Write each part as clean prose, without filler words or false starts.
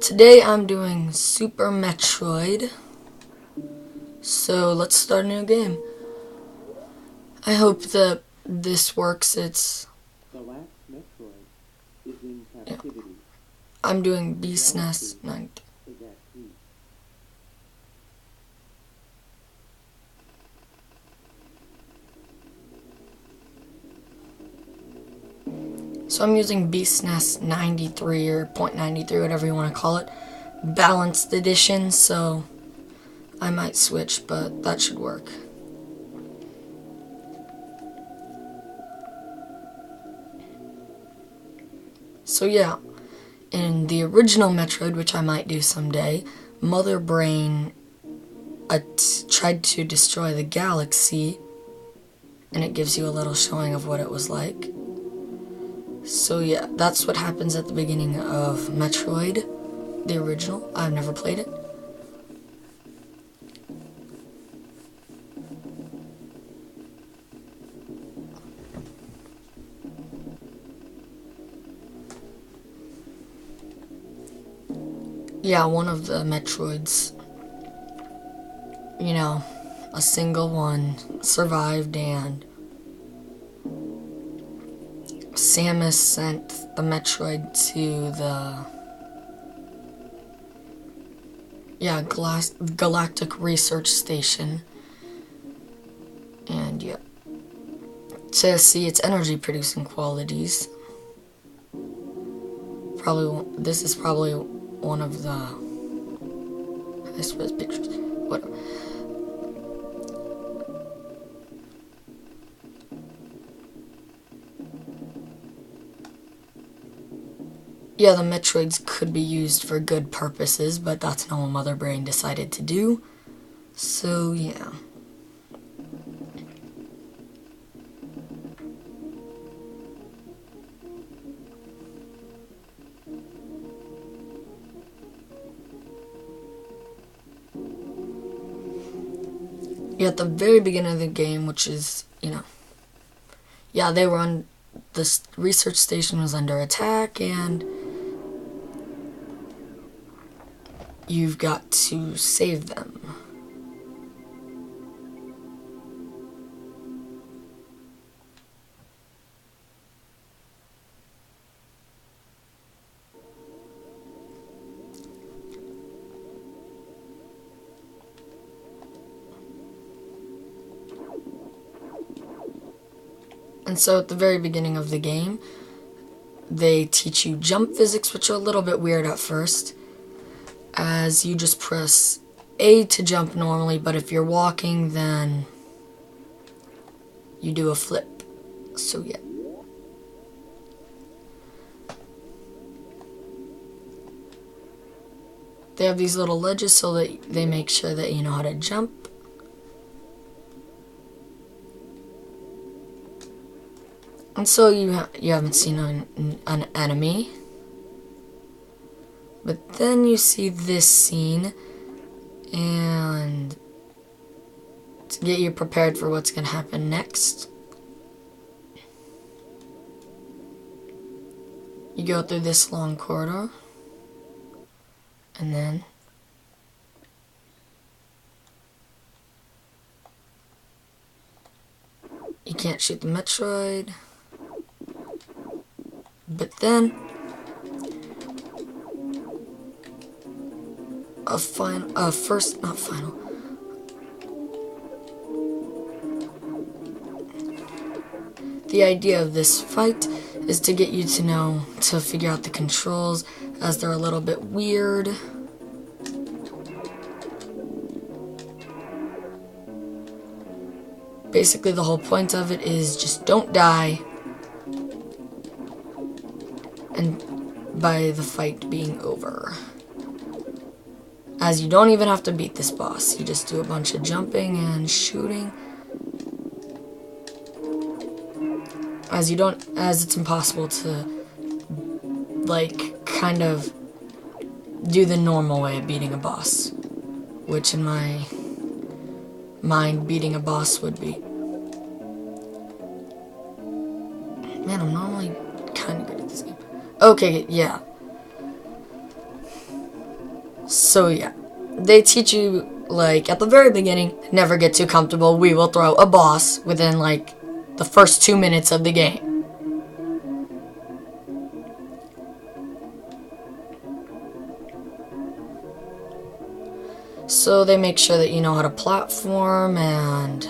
Today I'm doing Super Metroid, so let's start a new game. I hope that this works. It's The last Metroid is in captivity. I'm doing BSNES 90. Is at peace. So I'm using BSNES 93 or .93, whatever you want to call it, balanced edition, so I might switch, but that should work. So yeah, in the original Metroid, which I might do someday, Mother Brain tried to destroy the galaxy, and it gives you a little showing of what it was like. So yeah, that's what happens at the beginning of Metroid, the original. I've never played it. Yeah, one of the Metroids, you know, a single one survived, and Samus sent the Metroid to the Galactic Research Station, and yeah, to see its energy producing qualities. This is probably one of the, I suppose, pictures. Whatever. Yeah, the Metroids could be used for good purposes, but that's not what Mother Brain decided to do. So, yeah. Yeah, at the very beginning of the game, which is, yeah, they were on, this research station was under attack, and you've got to save them. And so at the very beginning of the game, they teach you jump physics, which are a little bit weird at first, as you just press A to jump normally, but if you're walking, then you do a flip. So yeah. They have these little ledges so that they make sure that you know how to jump. And so you haven't seen an enemy. But then you see this scene, and to get you prepared for what's going to happen next, you go through this long corridor, and then you can't shoot the Metroid. But then the idea of this fight is to get you to figure out the controls, as they're a little bit weird. Basically, the whole point of it is just don't die, and by the fight being over. As you don't even have to beat this boss, you just do a bunch of jumping and shooting. As it's impossible to, kind of do the normal way of beating a boss, which in my mind, beating a boss would be. Man, I'm normally kind of good at this game. Okay, yeah. So yeah, they teach you, like, at the very beginning, never get too comfortable. We will throw a boss within, like, the first 2 minutes of the game. So they make sure that you know how to platform, and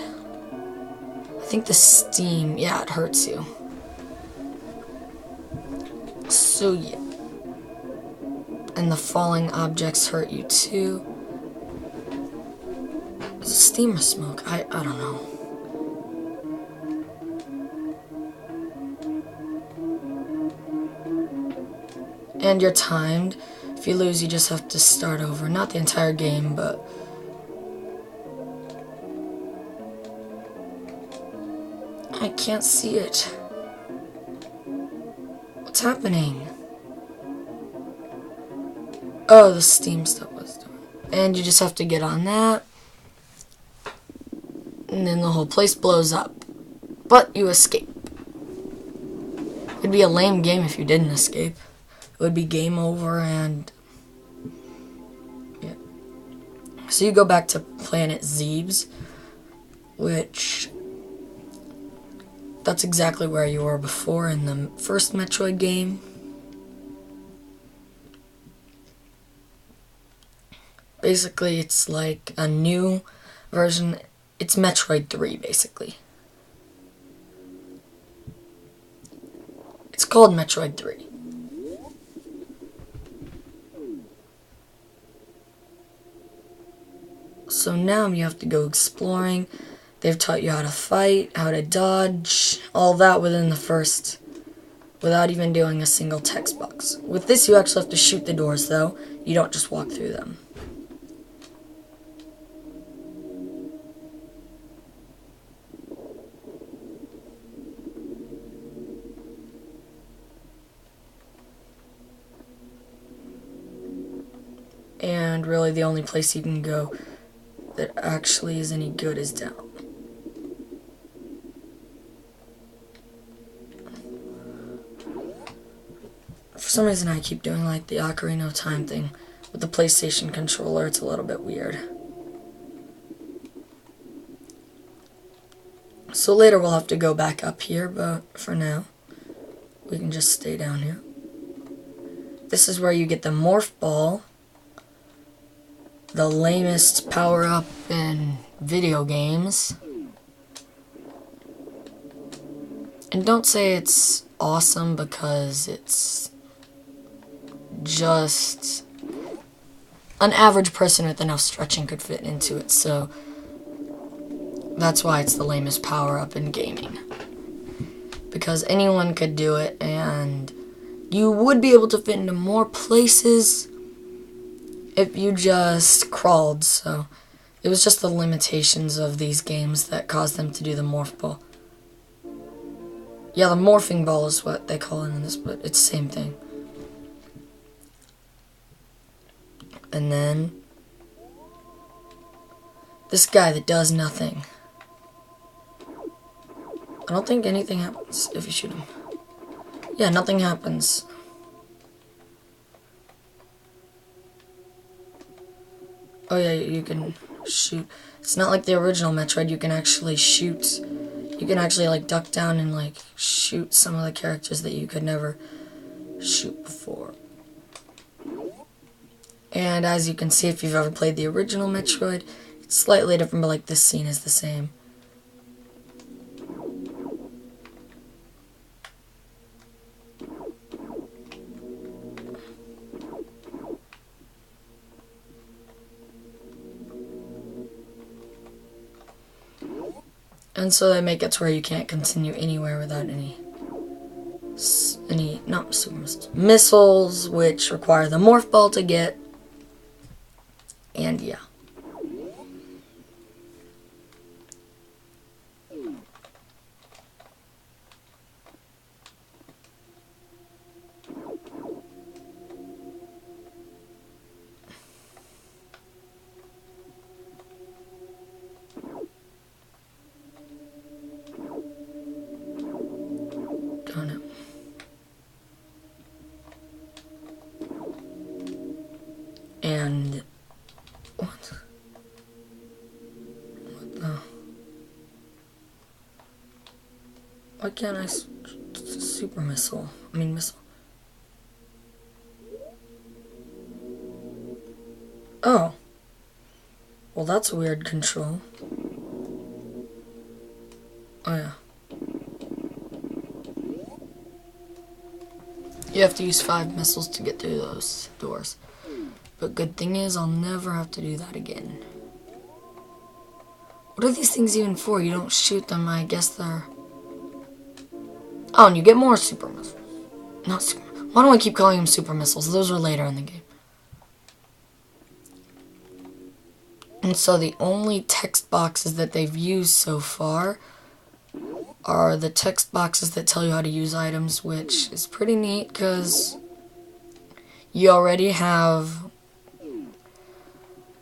I think the steam, yeah, it hurts you. So yeah. And the falling objects hurt you too. Is it steam or smoke? I don't know. And you're timed. If you lose, you just have to start over. Not the entire game, but... I can't see it. What's happening? Oh, the steam stuff was doing. And you just have to get on that. And then the whole place blows up. But you escape. It'd be a lame game if you didn't escape. It would be game over and... yeah. So you go back to Planet Zebes, which... that's exactly where you were before in the first Metroid game. Basically, it's like a new version. It's Metroid 3, basically. It's called Metroid 3. So now you have to go exploring. They've taught you how to fight, how to dodge, all that within the first, without even doing a single text box. With this, you actually have to shoot the doors, though. You don't just walk through them. And really the only place you can go that actually is any good is down. For some reason I keep doing like the Ocarina of Time thing with the PlayStation controller. It's a little bit weird. So later we'll have to go back up here, but for now we can just stay down here. This is where you get the Morph Ball. The lamest power-up in video games. And don't say it's awesome, because it's just an average person with enough stretching could fit into it, so that's why it's the lamest power-up in gaming. Because anyone could do it, and you would be able to fit into more places if you just crawled, so it was just the limitations of these games that caused them to do the Morph Ball. Yeah, the Morphing Ball is what they call it in this, but it's the same thing. And then this guy that does nothing. I don't think anything happens if you shoot him. Yeah, nothing happens. Oh yeah, you can shoot. It's not like the original Metroid. You can actually shoot. You can actually like duck down and like shoot some of the characters that you could never shoot before. And as you can see, if you've ever played the original Metroid, it's slightly different, but like this scene is the same. And so they make it to where you can't continue anywhere without not super missiles, which require the Morph Ball to get. And yeah. Darn it. And what? What the? Why can't I super missile? I mean missile. Oh. Well, that's a weird control. Oh yeah. You have to use 5 missiles to get through those doors. But good thing is, I'll never have to do that again. What are these things even for? You don't shoot them, I guess they're... Oh, and you get more super missiles. Not super... Why do I keep calling them super missiles? Those are later in the game. And so the only text boxes that they've used so far are the text boxes that tell you how to use items, which is pretty neat because you already have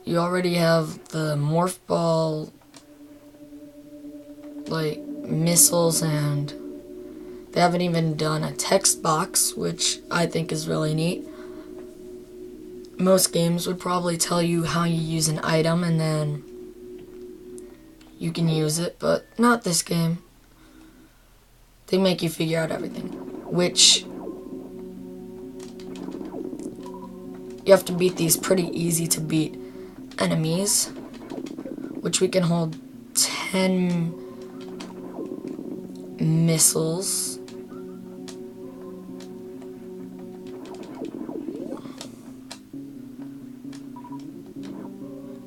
the Morph Ball like missiles, and they haven't even done a text box, which I think is really neat. Most games would probably tell you how you use an item and then you can use it, but not this game. They make you figure out everything, which you have to beat these pretty easy to beat enemies, which we can hold 10 missiles.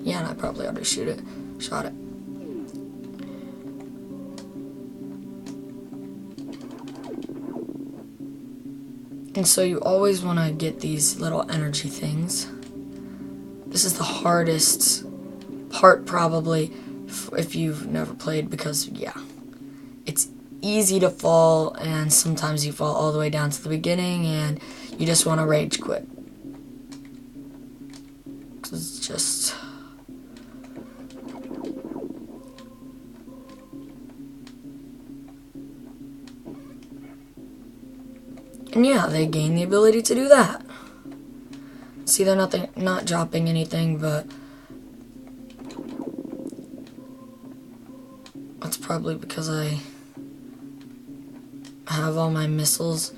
Yeah, and I probably ought to shot it. And so you always want to get these little energy things. This is the hardest part probably if you've never played, because yeah, it's easy to fall, and sometimes you fall all the way down to the beginning and you just want to rage quit. It's just... And yeah, they gain the ability to do that. See, they're not dropping anything, but that's probably because I have all my missiles.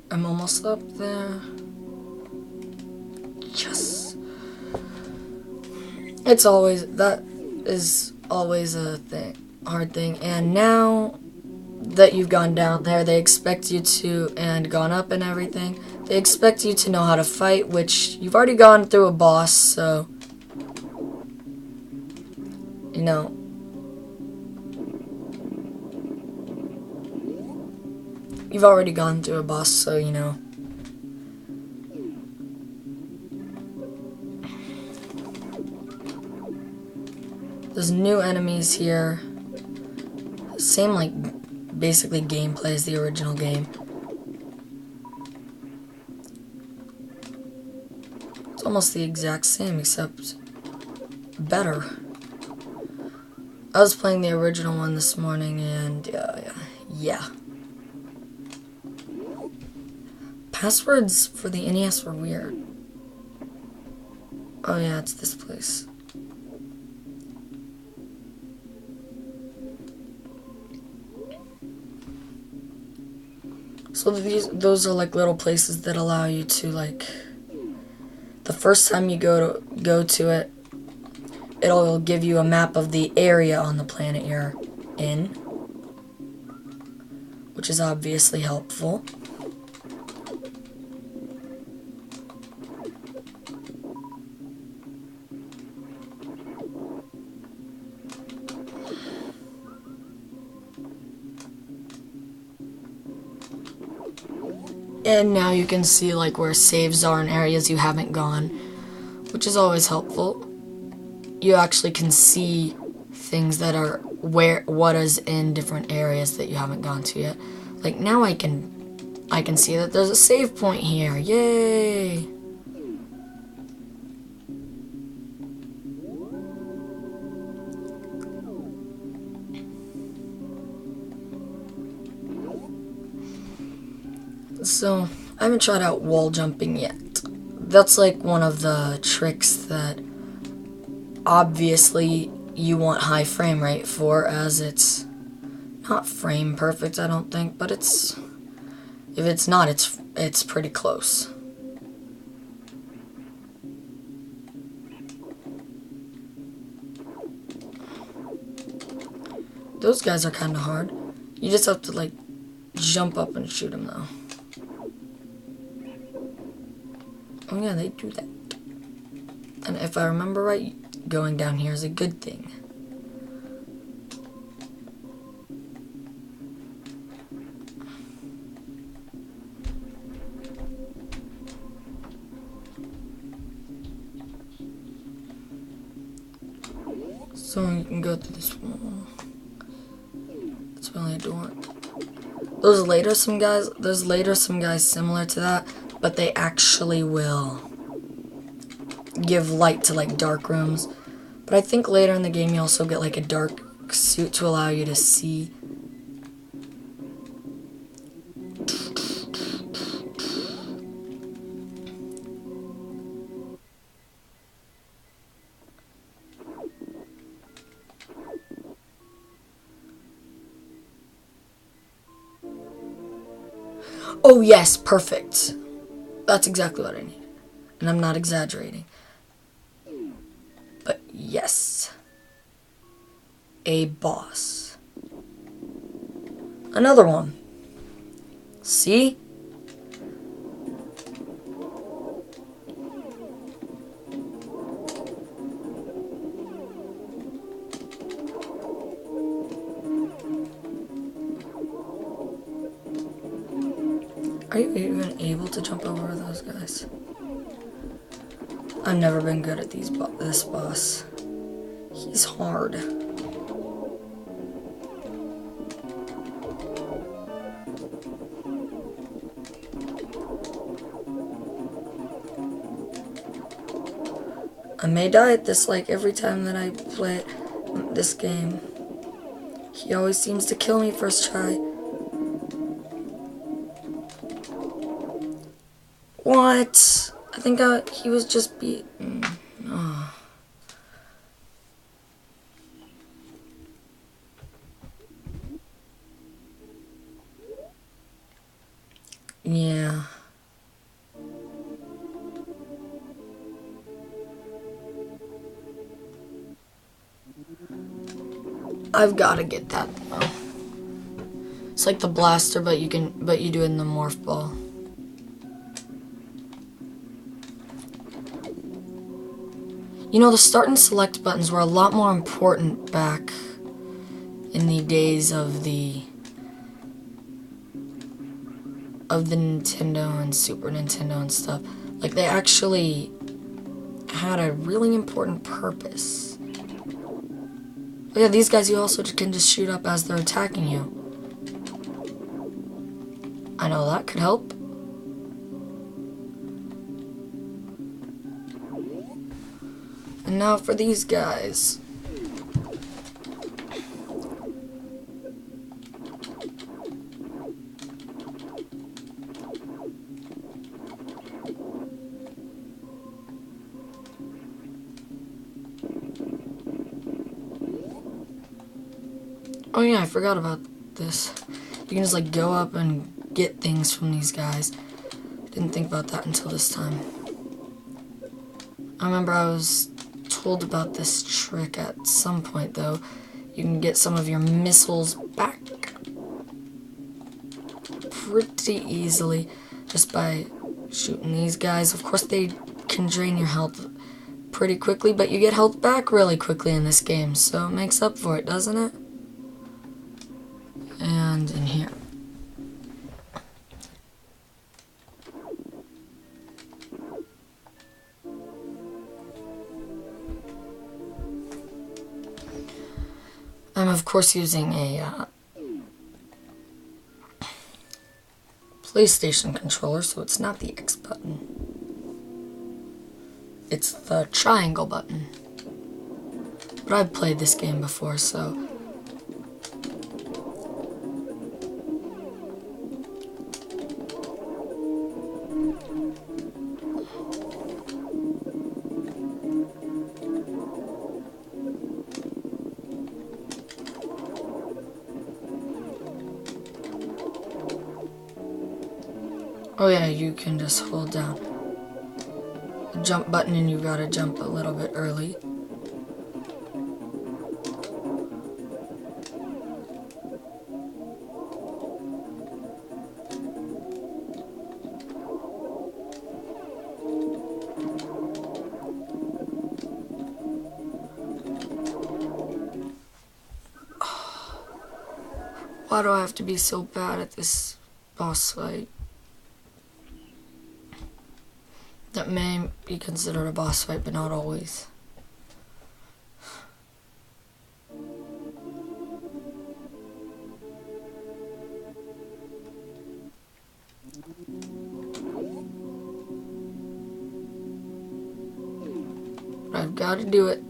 I'm almost up there. Yes. That is always a hard thing. And now that you've gone down there, they expect you to, and gone up and everything, they expect you to know how to fight, which you've already gone through a boss, so, you know, you've already gone through a boss, so, you know. There's new enemies here. Same, like, basically gameplay as the original game. It's almost the exact same, except better. I was playing the original one this morning, and yeah. Passwords for the NES were weird. Oh yeah, it's this place. So those are like little places that allow you to, like, the first time you go to it, it'll give you a map of the area on the planet you're in, which is obviously helpful. And now you can see, like, where saves are in areas you haven't gone, which is always helpful. you actually can see things that are what is in different areas that you haven't gone to yet. Like now I can see that there's a save point here. Yay! So, I haven't tried out wall jumping yet. That's like one of the tricks that obviously you want high frame rate for, as it's not frame perfect, I don't think, but if it's not, it's pretty close. Those guys are kind of hard. You just have to like jump up and shoot them though. Oh yeah, they do that. And if I remember right, going down here is a good thing. So you can go through this wall. It's really a door. There's later some guys similar to that, but they actually will give light to like dark rooms. But I think later in the game you also get like a dark suit to allow you to see. Oh yes, perfect. That's exactly what I need. And I'm not exaggerating. But yes. A boss. Another one. See? Are you even able to jump over those guys? I've never been good at this boss. He's hard. I may die at this like every time that I play this game. He always seems to kill me first try. What? I think he was just beaten. Oh. Yeah. I've got to get that though. It's like the blaster, but you do it in the Morph Ball. You know, the start and select buttons were a lot more important back in the days of the Nintendo and Super Nintendo and stuff. Like, they actually had a really important purpose. But yeah, these guys you also can just shoot up as they're attacking you. I know that could help. And now for these guys. Oh yeah, I forgot about this. You can just like go up and get things from these guys. Didn't think about that until this time. I remember I was told about this trick at some point though. You can get some of your missiles back pretty easily just by shooting these guys. Of course they can drain your health pretty quickly, but you get health back really quickly in this game, so it makes up for it, doesn't it? And in here. I'm of course using a PlayStation controller, so it's not the X button. It's the triangle button. But I've played this game before, so... Oh yeah, you can just hold down the jump button and you gotta jump a little bit early. Why do I have to be so bad at this boss fight? That may be considered a boss fight, but not always. But I've got to do it.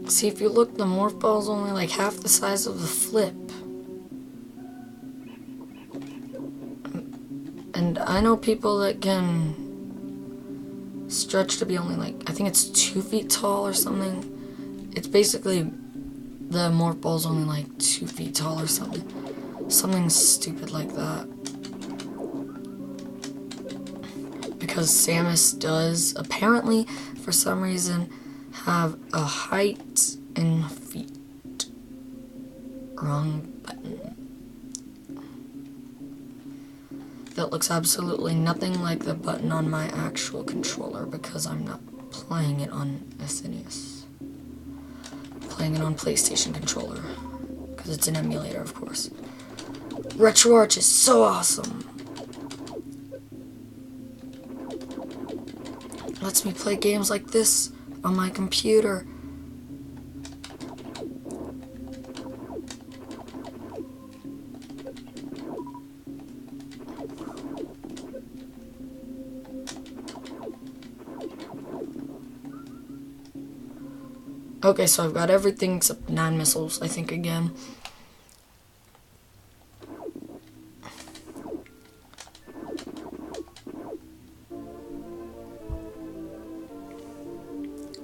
See, if you look, the Morph Ball is only like half the size of the flip. And I know people that can stretch to be only like, I think it's 2 feet tall or something. It's basically, the Morph Ball's only like 2 feet tall or something. Something stupid like that. Because Samus does, apparently, for some reason, have a height in feet. Wrong button. That looks absolutely nothing like the button on my actual controller because I'm not playing it on SNES. I'm playing it on PlayStation controller because it's an emulator, of course. RetroArch is so awesome. It lets me play games like this on my computer. Okay, so I've got everything except 9 missiles, I think, again.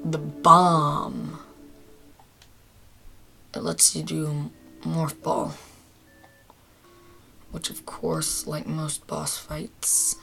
The bomb. It lets you do Morph Ball. Which, of course, like most boss fights.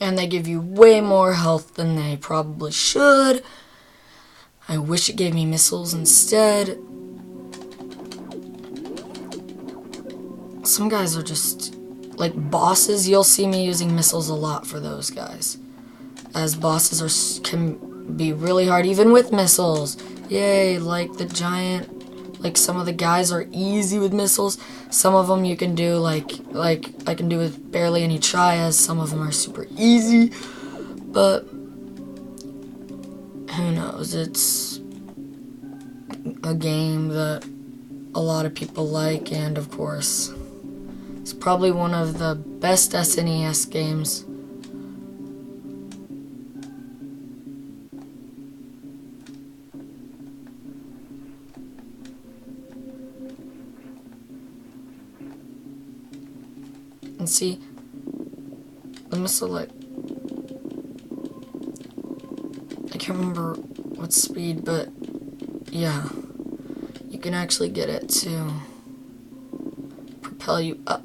And they give you way more health than they probably should. I wish it gave me missiles instead. Some guys are just, like bosses, you'll see me using missiles a lot for those guys. As bosses can be really hard even with missiles. Yay, like the giant, like some of the guys are easy with missiles. Some of them you can do like I can do with barely any trias. Some of them are super easy, but who knows? It's a game that a lot of people like, and of course, it's probably one of the best SNES games. And see, the missile, like, I can't remember what speed, but yeah, you can actually get it to propel you up.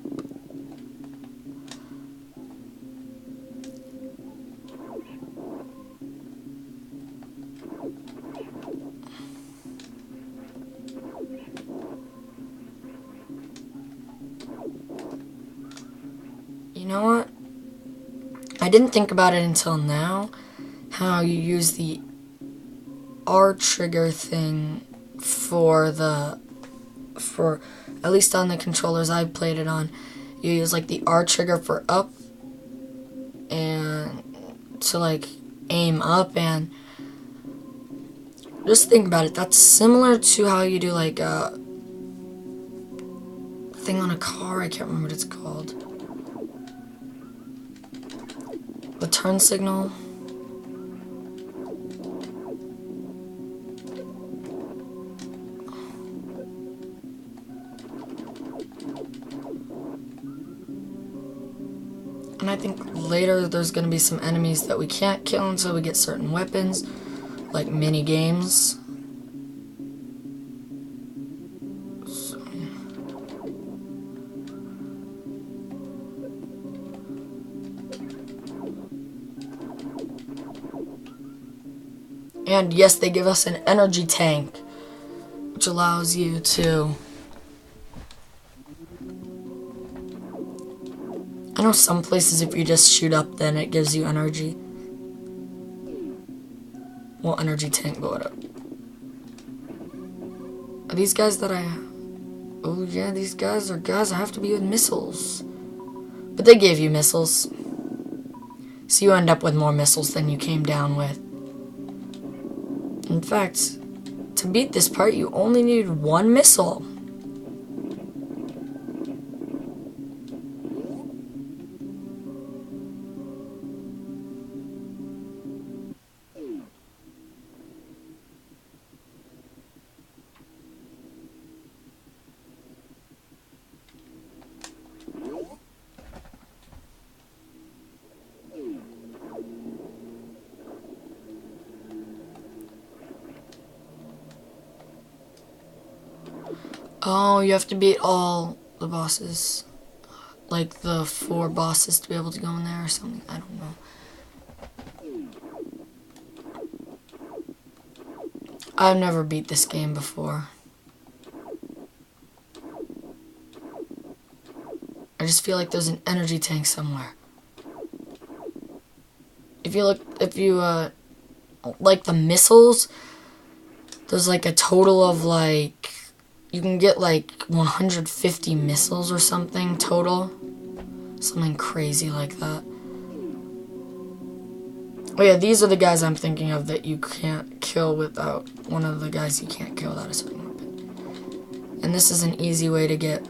You know what? I didn't think about it until now, how you use the R trigger thing for at least on the controllers I've played it on. You use like the R trigger for up and to like aim up, and just think about it. That's similar to how you do like a thing on a car. I can't remember what it's called. The turn signal. And I think later there's going to be some enemies that we can't kill until we get certain weapons, like mini games. So, yeah. And yes, they give us an energy tank, which allows you to... I know some places if you just shoot up, then it gives you energy. Well, energy tank, but whatever. Are these guys that I... Oh yeah, these guys are guys I have to be with missiles. But they gave you missiles. So you end up with more missiles than you came down with. In fact, to beat this part, you only need one missile. Oh, you have to beat all the bosses. Like the 4 bosses to be able to go in there or something. I don't know. I've never beat this game before. I just feel like there's an energy tank somewhere. If you like the missiles, there's like a total of like, you can get like 150 missiles or something total. Something crazy like that. Oh yeah, these are the guys I'm thinking of that you can't kill without, one of the guys you can't kill without a certain weapon. And this is an easy way to get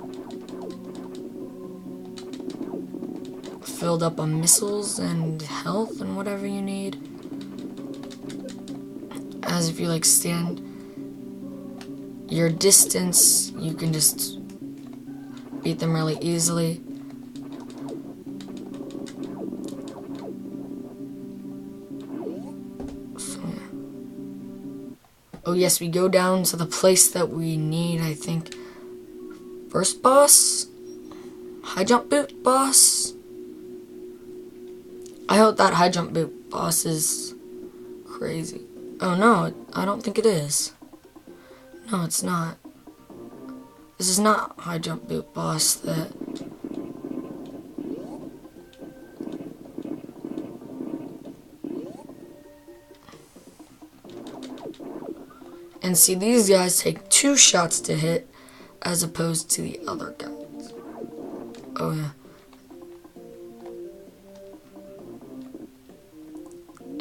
filled up on missiles and health and whatever you need. As if you like stand your distance, you can just beat them really easily. So, yeah. Oh yes, we go down to the place that we need, I think. First boss? High jump boot boss? I hope that high jump boot boss is crazy. Oh no, I don't think it is. No, it's not. This is not high jump boot boss that... And see, these guys take 2 shots to hit as opposed to the other guys. Oh yeah.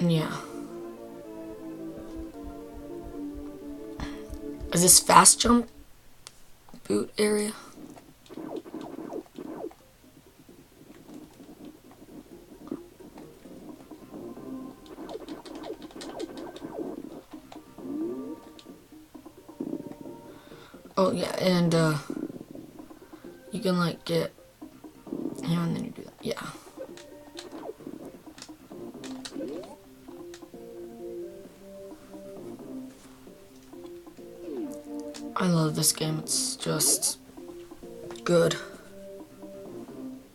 And yeah. Is this fast jump boot area? Oh yeah, and you can like get here and then you do that. Yeah. I love this game. It's just good.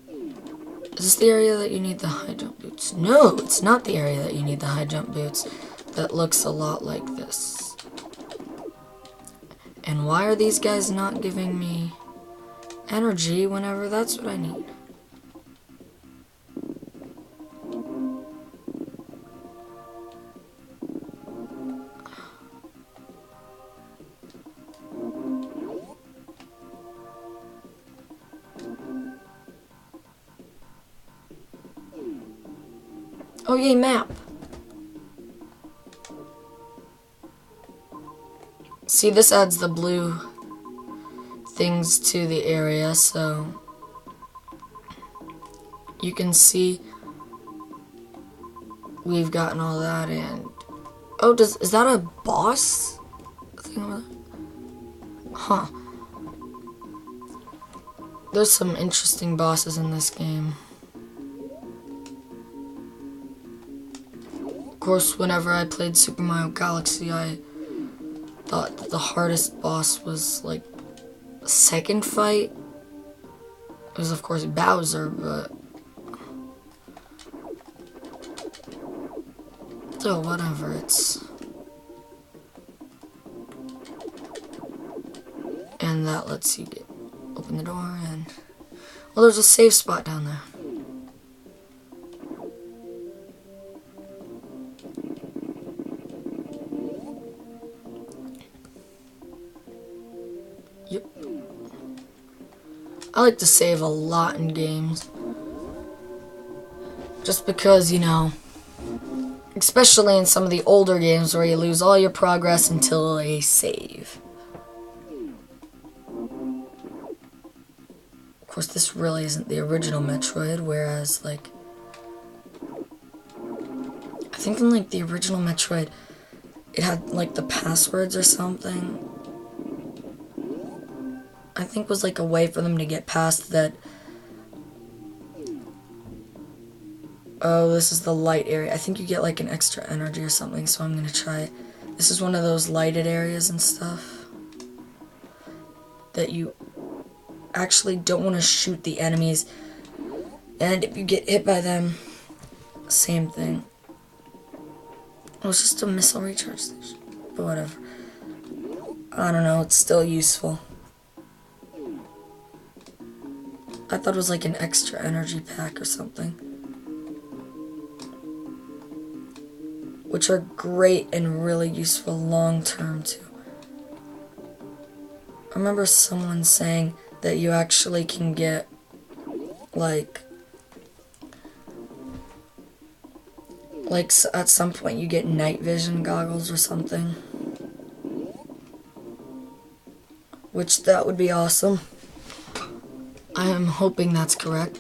Is this the area that you need the high jump boots? No, it's not the area that you need the high jump boots. That looks a lot like this. And why are these guys not giving me energy whenever that's what I need? Oh yay, map. See, this adds the blue things to the area, so you can see we've gotten all that. And oh, is that a boss thing over there? Huh. There's some interesting bosses in this game. Of course, whenever I played Super Mario Galaxy, I thought that the hardest boss was like the second fight. It was, of course, Bowser, but still, whatever. And that lets you open the door, and well, there's a safe spot down there. Yep. I like to save a lot in games. Just because, you know, especially in some of the older games where you lose all your progress until a save. Of course, this really isn't the original Metroid, whereas, like, I think in, like, the original Metroid, it had, like, the passwords or something. I think was like a way for them to get past that. Oh, this is the light area. I think you get like an extra energy or something, so I'm gonna try it. This is one of those lighted areas and stuff that you actually don't want to shoot the enemies, and if you get hit by them, same thing. Oh, it's just a missile recharge station, but whatever. I don't know, it's still useful. I thought it was like an extra energy pack or something. Which are great and really useful long term too. I remember someone saying that you actually can get like at some point you get night vision goggles or something. Which that would be awesome. I am hoping that's correct.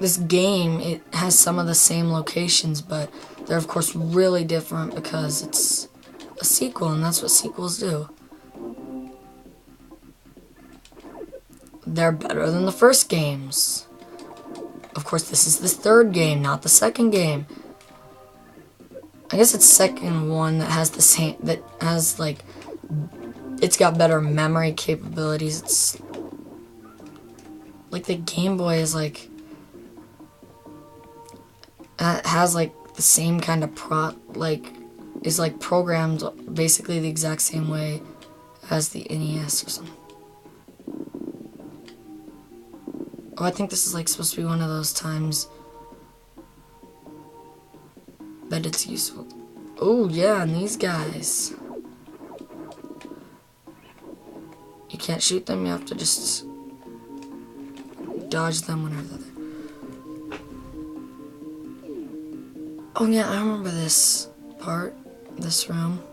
This game, it has some of the same locations, but they're of course really different because it's a sequel, and that's what sequels do. They're better than the first games. Of course, this is the third game, not the second game. I guess it's second one that has the same, that has like, it's got better memory capabilities. It's like the Game Boy is like, has like the same kind of is like programmed basically the exact same way as the NES or something. Oh, I think this is like supposed to be one of those times that it's useful. Oh yeah, and these guys. You can't shoot them, you have to just dodge them whenever they're there. Oh yeah, I remember this part, this room.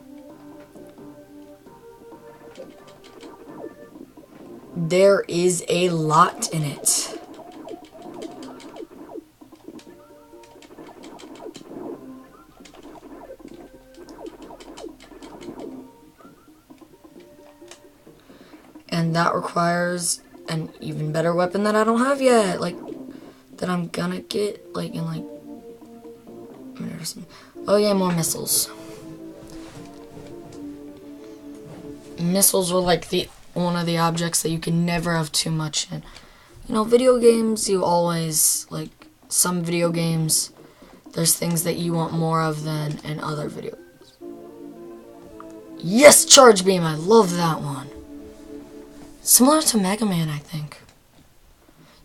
There is a lot in it. And that requires an even better weapon that I don't have yet. Like, that I'm gonna get, like, in, like, a minute or something. Oh, yeah, more missiles. Missiles are, like, one of the objects that you can never have too much in. You know, video games, you always, like, some video games, there's things that you want more of than in other video games. Yes, Charge Beam! I love that one. Similar to Mega Man, I think.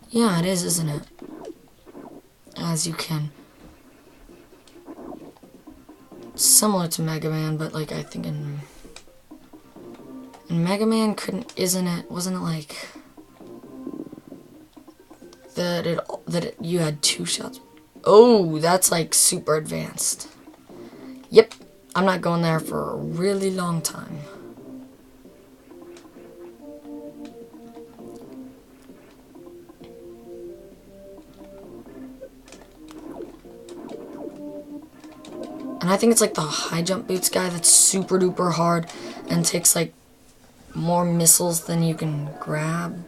Yeah, it is, isn't it? As you can. Similar to Mega Man, but like I think in Mega Man wasn't it like that you had 2 shots? Oh, that's like super advanced. Yep, I'm not going there for a really long time. And I think it's like the high jump boots guy that's super duper hard and takes like more missiles than you can grab.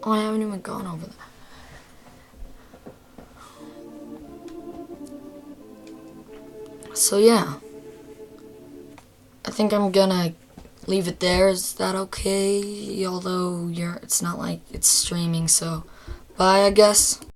Oh, I haven't even gone over that. So yeah, I think I'm gonna leave it there. Is that okay? Although it's not like it's streaming, so bye, I guess.